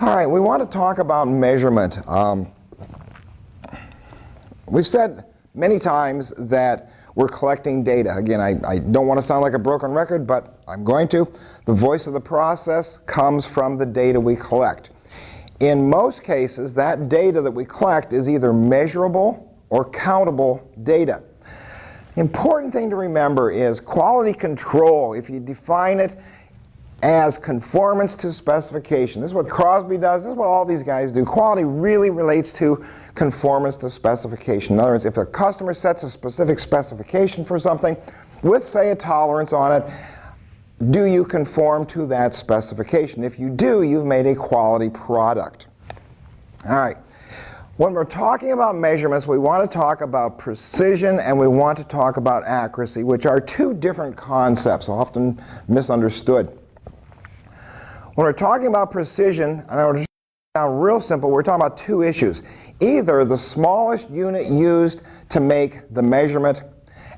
All right, we want to talk about measurement. We've said many times that we're collecting data. Again, I don't want to sound like a broken record, but I'm going to. The voice of the process comes from the data we collect. In most cases, that data that we collect is either measurable or countable data. The important thing to remember is quality control, if you define it as conformance to specification. This is what Crosby does, this is what all these guys do. Quality really relates to conformance to specification. In other words, if a customer sets a specific specification for something with, say, a tolerance on it, do you conform to that specification? If you do, you've made a quality product. All right. When we're talking about measurements, we want to talk about precision and we want to talk about accuracy, which are two different concepts, often misunderstood. When we're talking about precision, and I want to sound real simple, we're talking about two issues. Either the smallest unit used to make the measurement,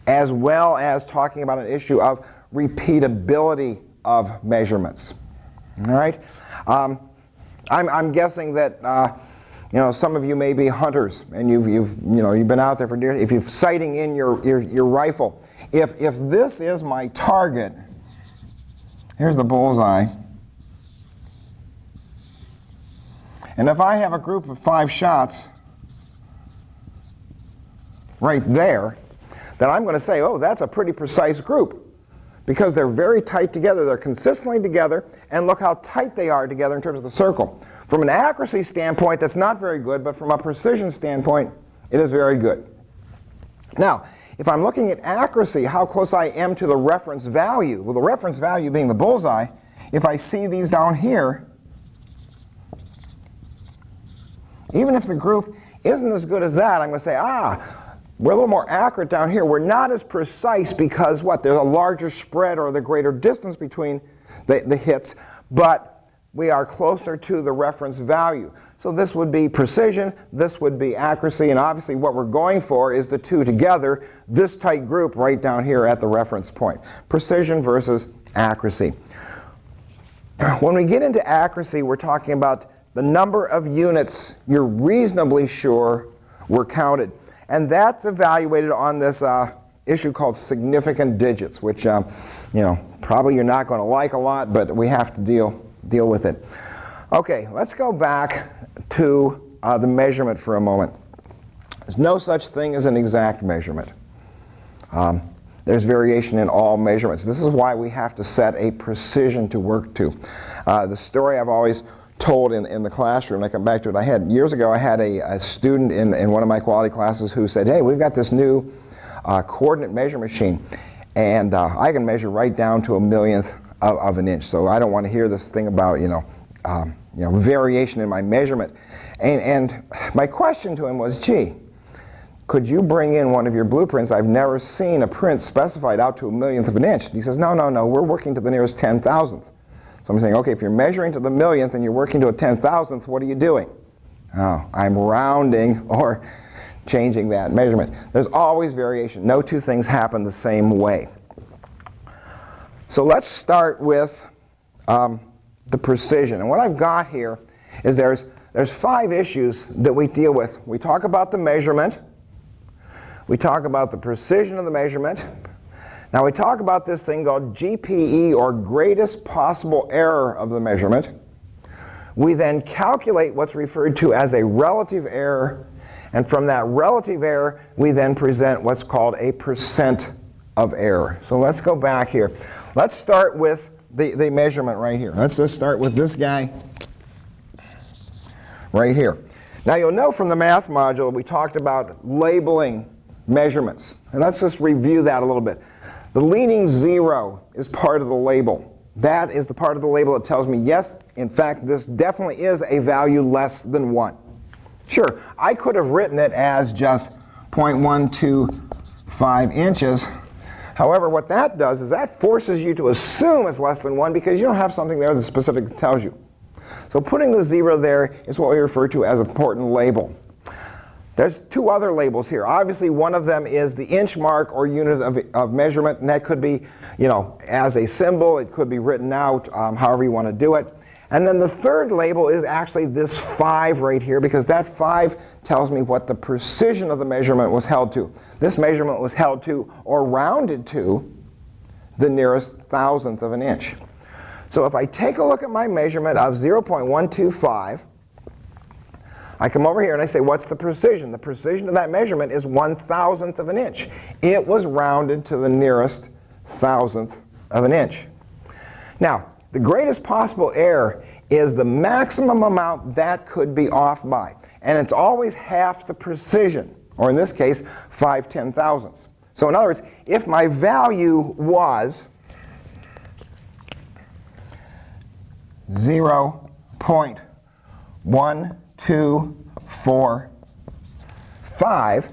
as well as talking about an issue of repeatability of measurements. All right? I'm guessing that some of you may be hunters, and you've been out there for deer. If you're sighting in your rifle, if this is my target, here's the bullseye. And if I have a group of 5 shots right there, then I'm going to say, oh, that's a pretty precise group, because they're very tight together, they're consistently together, and look how tight they are together in terms of the circle. From an accuracy standpoint, that's not very good, but from a precision standpoint, it is very good. Now, if I'm looking at accuracy, how close I am to the reference value, well, the reference value being the bullseye, if I see these down here, even if the group isn't as good as that, I'm going to say, we're a little more accurate down here. We're not as precise because what? There's a larger spread or the greater distance between the hits, but we are closer to the reference value. So this would be precision, this would be accuracy, and obviously what we're going for is the two together, this tight group right down here at the reference point. Precision versus accuracy. When we get into accuracy, we're talking about the number of units you're reasonably sure were counted. And that's evaluated on this issue called significant digits, which probably you're not going to like a lot, but we have to deal with it. Okay, let's go back to the measurement for a moment. There's no such thing as an exact measurement. There's variation in all measurements. This is why we have to set a precision to work to. The story I've always told in the classroom, I come back to it, years ago I had a student in one of my quality classes who said, hey, we've got this new coordinate measure machine, and I can measure right down to a millionth of an inch, so I don't want to hear this thing about variation in my measurement. And my question to him was, gee, could you bring in one of your blueprints? I've never seen a print specified out to a millionth of an inch. And he says, no, we're working to the nearest 10,000th. So I'm saying, okay, if you're measuring to the millionth and you're working to a 10,000th, what are you doing? Oh, I'm rounding or changing that measurement. There's always variation. No two things happen the same way. So let's start with the precision. And what I've got here is there's 5 issues that we deal with. We talk about the measurement. We talk about the precision of the measurement. Now we talk about this thing called GPE, or greatest possible error of the measurement. We then calculate what's referred to as a relative error, and from that relative error we then present what's called a percent of error. So let's go back here. Let's start with the measurement right here. Let's just start with this guy right here. Now you'll know from the math module we talked about labeling measurements, and let's just review that a little bit. The leading 0 is part of the label. That is the part of the label that tells me, yes, in fact, this definitely is a value less than 1. Sure, I could have written it as just 0.125 inches. However, what that does is that forces you to assume it's less than 1 because you don't have something there that specifically tells you. So putting the 0 there is what we refer to as an important label. There's 2 other labels here. Obviously, one of them is the inch mark or unit of measurement, and that could be, as a symbol. It could be written out, however you want to do it. And then the third label is actually this 5 right here, because that 5 tells me what the precision of the measurement was held to. This measurement was held to, or rounded to, the nearest thousandth of an inch. So if I take a look at my measurement of 0.125, I come over here and I say, what's the precision? The precision of that measurement is 1,000th of an inch. It was rounded to the nearest thousandth of an inch. Now, the greatest possible error is the maximum amount that could be off by. And it's always half the precision, or in this case, 5/10,000ths. So in other words, if my value was 0.1245,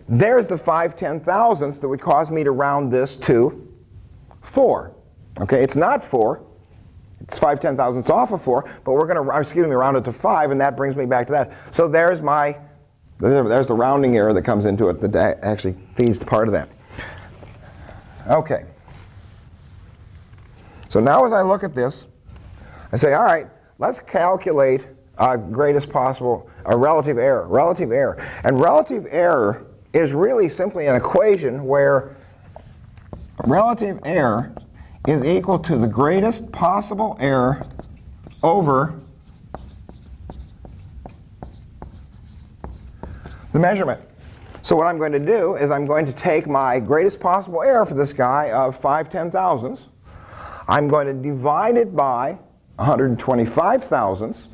there's the 5/10,000ths that would cause me to round this to 4. Okay, it's not 4. It's 5/10,000ths off of 4, but we're going to, round it to 5, and that brings me back to that. So there's the rounding error that comes into it that actually feeds part of that. Okay. So now as I look at this, I say, all right, let's calculate greatest possible relative error. Relative error. And relative error is really simply an equation where relative error is equal to the greatest possible error over the measurement. So what I'm going to do is I'm going to take my greatest possible error for this guy of 5/10,000ths. I'm going to divide it by 125,000ths,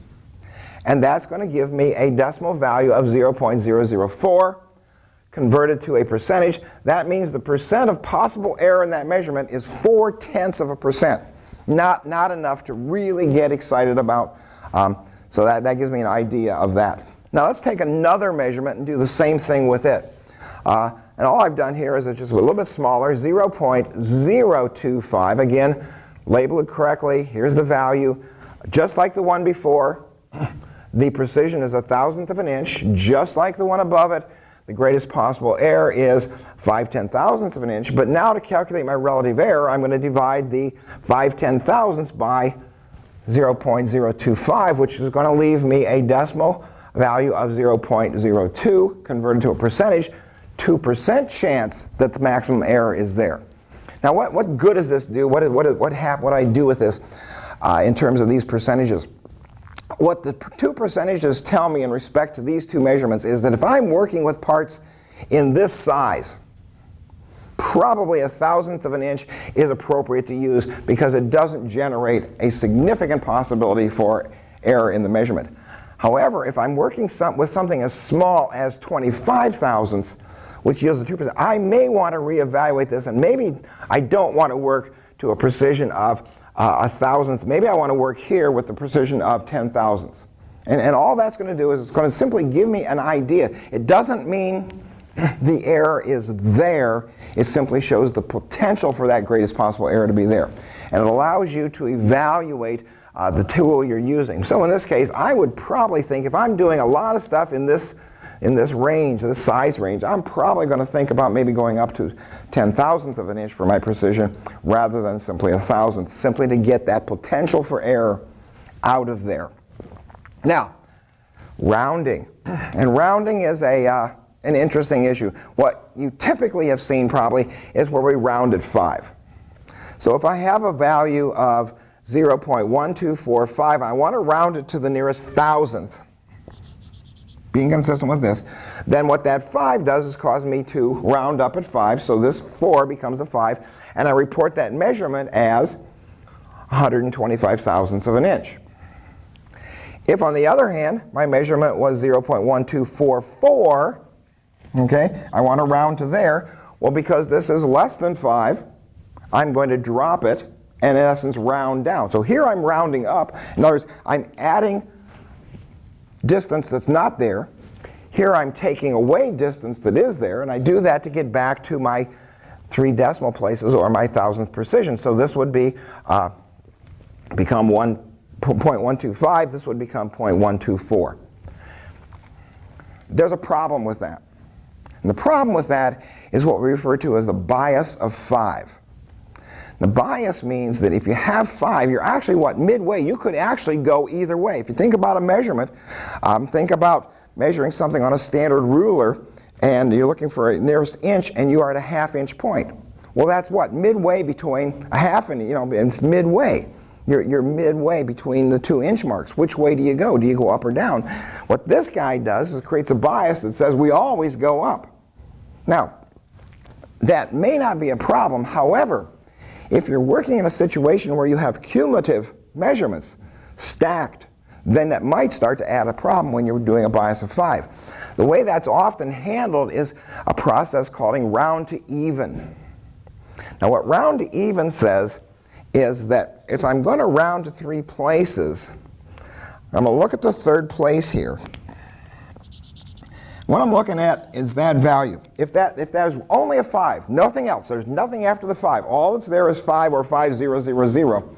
and that's going to give me a decimal value of 0.004. Converted to a percentage, that means the percent of possible error in that measurement is 0.4%. Not enough to really get excited about. So that gives me an idea of that. Now let's take another measurement and do the same thing with it. And all I've done here is it's just a little bit smaller, 0.025. Again, label it correctly. Here's the value. Just like the one before, the precision is 1,000th of an inch, just like the one above it. The greatest possible error is 5/10,000ths of an inch, but now to calculate my relative error, I'm going to divide the 5/10,000ths by 0.025, which is going to leave me a decimal value of 0.02, converted to a percentage, 2% chance that the maximum error is there. Now what good does this do? What I do with this in terms of these percentages? What the two percentages tell me in respect to these two measurements is that if I'm working with parts in this size, probably 1,000th of an inch is appropriate to use because it doesn't generate a significant possibility for error in the measurement. However, if I'm working with something as small as 25,000ths, which yields a 2%, I may want to reevaluate this, and maybe I don't want to work to a precision of 1,000th. Maybe I want to work here with the precision of 10,000ths. And all that's going to do is it's going to simply give me an idea. It doesn't mean the error is there. It simply shows the potential for that greatest possible error to be there. And it allows you to evaluate the tool you're using. So in this case, I would probably think if I'm doing a lot of stuff in this range, this size range, I'm probably going to think about maybe going up to 10,000th of an inch for my precision rather than simply 1,000th, simply to get that potential for error out of there. Now, rounding. And rounding is an interesting issue. What you typically have seen probably is where we rounded 5. So if I have a value of 0.1245, I want to round it to the nearest thousandth, being consistent with this, then what that 5 does is cause me to round up at 5, so this 4 becomes a 5, and I report that measurement as 125,000ths of an inch. If, on the other hand, my measurement was 0.1244, okay, I want to round to there, well, because this is less than 5, I'm going to drop it and, in essence, round down. So here I'm rounding up. In other words, I'm adding distance that's not there. Here I'm taking away distance that is there, and I do that to get back to my 3 decimal places or my thousandth precision. So this would be become 0.125. This would become 0.124. There's a problem with that. And the problem with that is what we refer to as the bias of 5. The bias means that if you have 5, you're actually what? Midway. You could actually go either way. If you think about a measurement, think about measuring something on a standard ruler, and you're looking for a nearest inch, and you are at a ½ inch point. Well, that's what? Midway between a half and, it's midway. You're midway between the 2 inch marks. Which way do you go? Do you go up or down? What this guy does is creates a bias that says we always go up. Now, that may not be a problem. However, if you're working in a situation where you have cumulative measurements stacked, then that might start to add a problem when you're doing a bias of 5. The way that's often handled is a process called round to even. Now, what round to even says is that if I'm going to round to 3 places, I'm going to look at the 3rd place here. What I'm looking at is that value. If there's only a 5, nothing else, there's nothing after the 5, all that's there is 5 or 5000.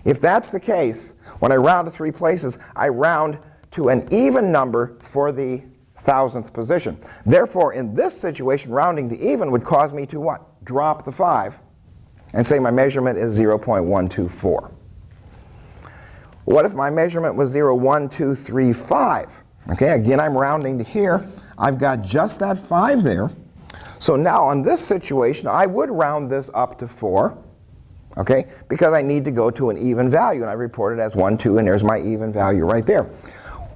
If that's the case, when I round to 3 places, I round to an even number for the 1000th position. Therefore, in this situation, rounding to even would cause me to what? Drop the 5 and say my measurement is 0.124. What if my measurement was 0.1235? Okay, again, I'm rounding to here. I've got just that 5 there. So now in this situation, I would round this up to 4, okay, because I need to go to an even value, and I report it as 1, 2, and there's my even value right there.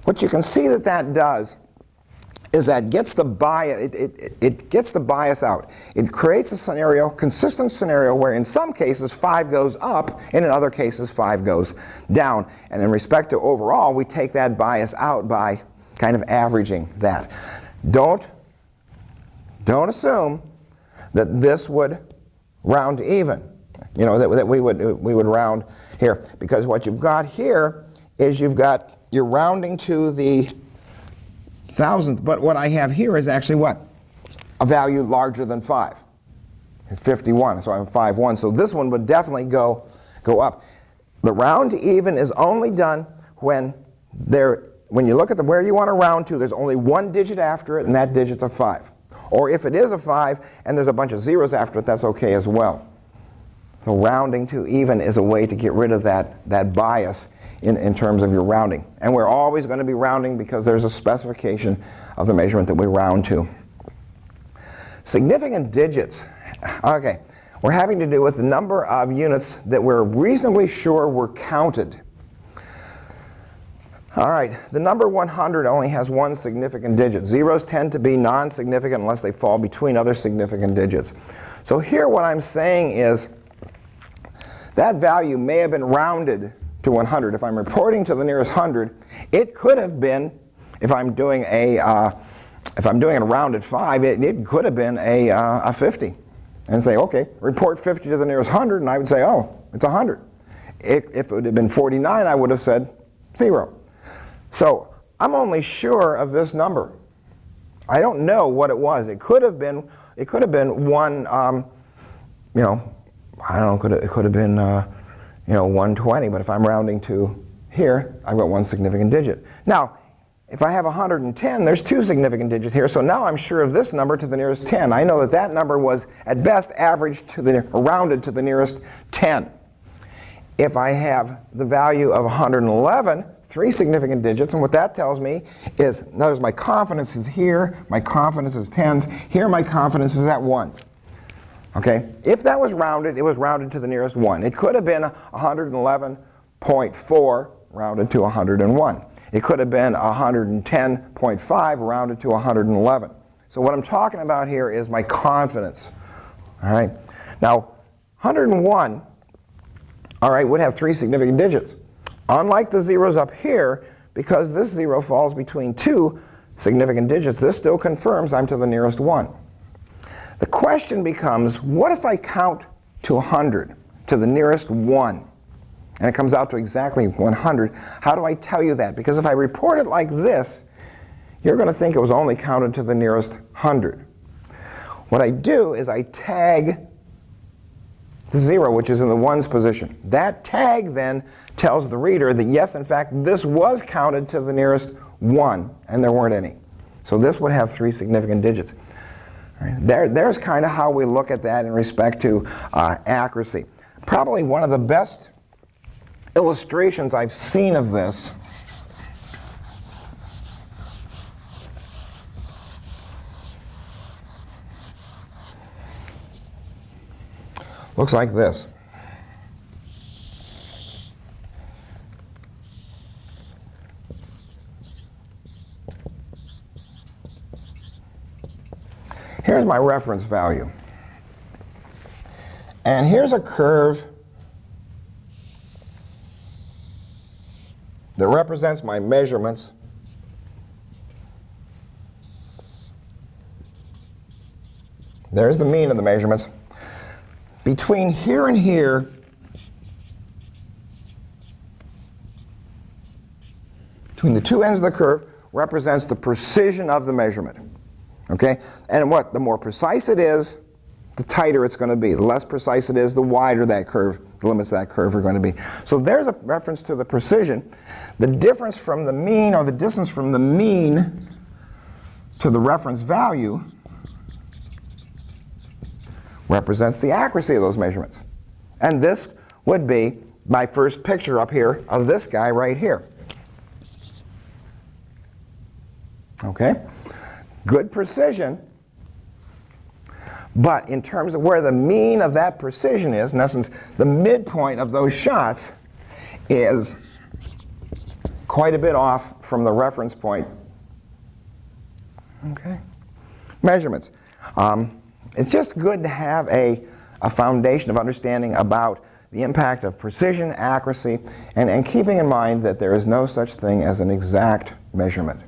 What you can see that does is that gets the bias, it gets the bias out. It creates a scenario, consistent scenario, where in some cases 5 goes up, and in other cases 5 goes down. And in respect to overall, we take that bias out by kind of averaging that. Don't assume that this would round to even. That we would round here, because what you've got here is you're rounding to the 1000th, but what I have here is actually what? A value larger than 5. It's 51, so I'm 5.1. So this one would definitely go up. The round to even is only done when you look at where you want to round to, there's only 1 digit after it, and that digit's a 5. Or if it is a 5 and there's a bunch of zeros after it, that's okay as well. So rounding to even is a way to get rid of that bias in terms of your rounding. And we're always going to be rounding because there's a specification of the measurement that we round to. Significant digits. Okay, we're having to do with the number of units that we're reasonably sure were counted. All right, the number 100 only has 1 significant digit. Zeros tend to be non-significant unless they fall between other significant digits. So here what I'm saying is that value may have been rounded to 100. If I'm reporting to the nearest 100, it could have been, if I'm doing a rounded 5, it could have been a 50. And say, okay, report 50 to the nearest 100, and I would say, oh, it's 100. If it would have been 49, I would have said 0. So I'm only sure of this number. I don't know what it was. It could have been one, I don't know, it could have been 120, but if I'm rounding to here, I've got 1 significant digit. Now, if I have 110, there's 2 significant digits here, so now I'm sure of this number to the nearest 10. I know that number was, at best, averaged rounded to the nearest 10. If I have the value of 111, 3 significant digits, and what that tells me is, notice my confidence is here, my confidence is 10s, here my confidence is at 1s. Okay? If that was rounded, it was rounded to the nearest 1. It could have been 111.4 rounded to 101. It could have been 110.5 rounded to 111. So what I'm talking about here is my confidence. All right? Now, 101, all right, would have 3 significant digits. Unlike the zeros up here, because this 0 falls between 2 significant digits, this still confirms I'm to the nearest 1. The question becomes, what if I count to 100, to the nearest 1, and it comes out to exactly 100? How do I tell you that? Because if I report it like this, you're going to think it was only counted to the nearest 100. What I do is I tag the 0, which is in the 1's position. That tag then tells the reader that yes, in fact, this was counted to the nearest 1, and there weren't any. So this would have 3 significant digits. All right. There's kind of how we look at that in respect to accuracy. Probably one of the best illustrations I've seen of this looks like this. Here's my reference value. And here's a curve that represents my measurements. There's the mean of the measurements. Between here and here, between the two ends of the curve, represents the precision of the measurement. Okay? And what? The more precise it is, the tighter it's going to be. The less precise it is, the wider that curve, the limits of that curve are going to be. So there's a reference to the precision. The difference from the mean, or the distance from the mean to the reference value, represents the accuracy of those measurements. And this would be my first picture up here of this guy right here. Okay? Good precision, but in terms of where the mean of that precision is, in essence, the midpoint of those shots is quite a bit off from the reference point. Okay? Measurements. It's just good to have a foundation of understanding about the impact of precision, accuracy, and keeping in mind that there is no such thing as an exact measurement.